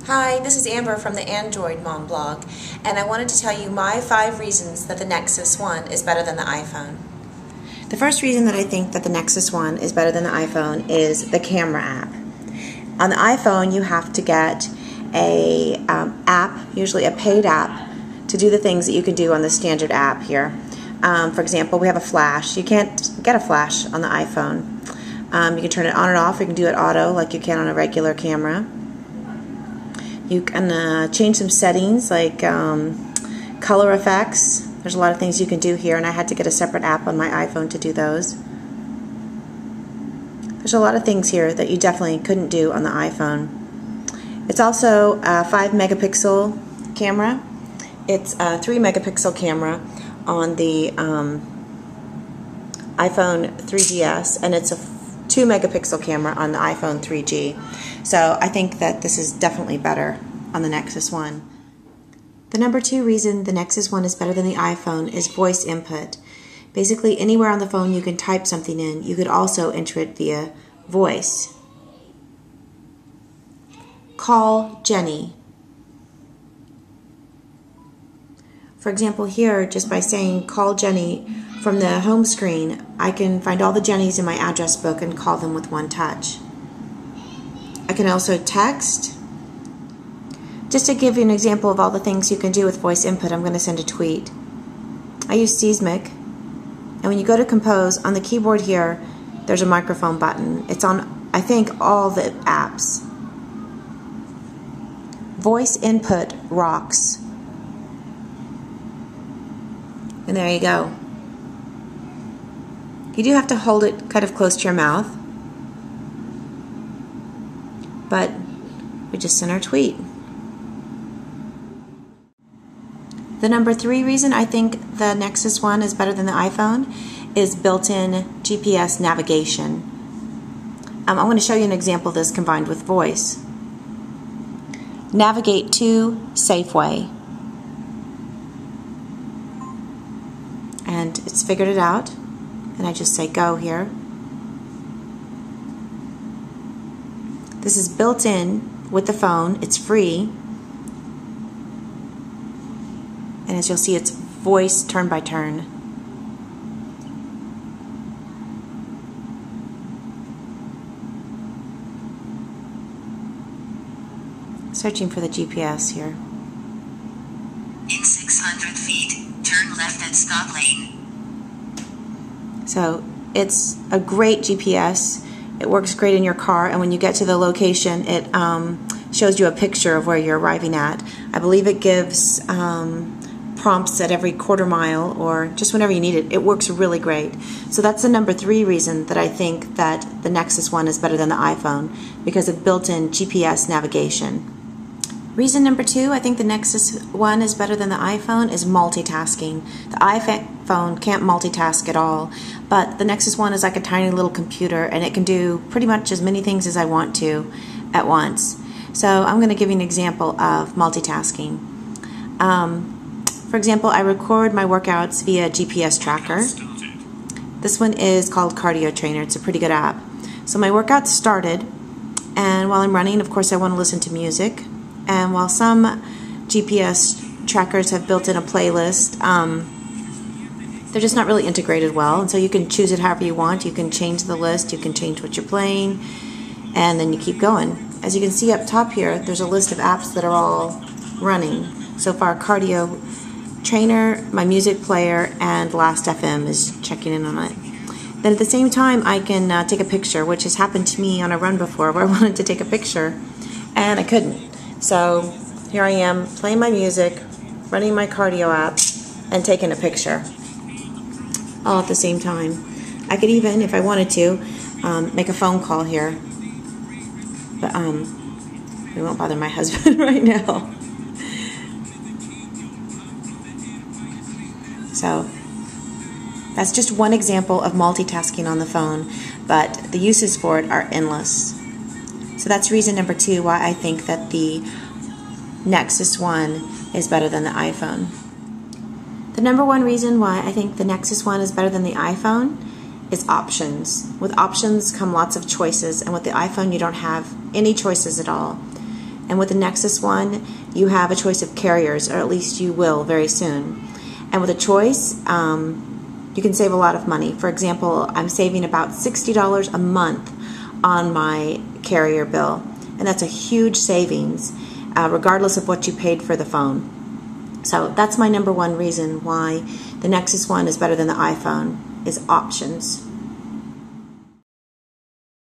Hi, this is Amber from the Android Mom blog, and I wanted to tell you my 5 reasons that the Nexus One is better than the iPhone. The first reason that I think that the Nexus One is better than the iPhone is the camera app. On the iPhone, you have to get a app, usually a paid app, to do the things that you can do on the standard app here. For example, we have a flash. You can't get a flash on the iPhone. You can turn it on and off. You can do it auto like you can on a regular camera. You can change some settings like color effects. There's a lot of things you can do here, and I had to get a separate app on my iPhone to do those. There's a lot of things here that you definitely couldn't do on the iPhone. It's also a 5 megapixel camera. It's a 3 megapixel camera on the iPhone 3GS, and it's a 2 megapixel camera on the iPhone 3G. So I think that this is definitely better on the Nexus One. The number 2 reason the Nexus One is better than the iPhone is voice input. Basically, anywhere on the phone you can type something in. You could also enter it via voice. Call Jenny. For example, here, just by saying call Jenny from the home screen, I can find all the Jennies in my address book and call them with one touch. I can also text. Just to give you an example of all the things you can do with voice input, I'm going to send a tweet. I use Seismic, and when you go to compose, on the keyboard here, there's a microphone button. It's on, I think, all the apps. Voice input rocks. And there you go. You do have to hold it kind of close to your mouth, but we just sent our tweet. The number 3 reason I think the Nexus One is better than the iPhone is built-in GPS navigation. I'm going to show you an example of this combined with voice. Navigate to Safeway. And it's figured it out, and I just say go here. This is built in with the phone. It's free, and as you'll see, it's voice turn by turn. Searching for the GPS here. In 600 feet, turn left at stop lane. So it's a great GPS. It works great in your car, and when you get to the location, it shows you a picture of where you're arriving at. I believe it gives prompts at every quarter mile or just whenever you need it. It works really great. So that's the number 3 reason that I think that the Nexus One is better than the iPhone, because of built-in GPS navigation. Reason number 2, I think the Nexus One is better than the iPhone, is multitasking. The iPhone can't multitask at all, but the Nexus One is like a tiny little computer, and it can do pretty much as many things as I want to at once. So I'm going to give you an example of multitasking. For example, I record my workouts via GPS tracker. This one is called Cardio Trainer. It's a pretty good app. So my workout started, and while I'm running, of course, I want to listen to music. And while some GPS trackers have built in a playlist, they're just not really integrated well, and so you can choose it however you want. You can change the list, you can change what you're playing, and then you keep going. As you can see up top here, there's a list of apps that are all running. So far, Cardio Trainer, my music player, and Last.fm is checking in on it. Then at the same time, I can take a picture, which has happened to me on a run before, where I wanted to take a picture, and I couldn't. So here I am playing my music, running my cardio app, and taking a picture all at the same time. I could even, if I wanted to, make a phone call here, but we won't bother my husband right now. So that's just one example of multitasking on the phone, but the uses for it are endless. So that's reason number 2 why I think that the Nexus One is better than the iPhone. The number 1 reason why I think the Nexus One is better than the iPhone is options. With options come lots of choices, and with the iPhone you don't have any choices at all. And with the Nexus One, you have a choice of carriers, or at least you will very soon. And with a choice, you can save a lot of money. For example, I'm saving about $60 a month on my carrier bill, and that's a huge savings, regardless of what you paid for the phone. So that's my number one reason why the Nexus One is better than the iPhone, is options.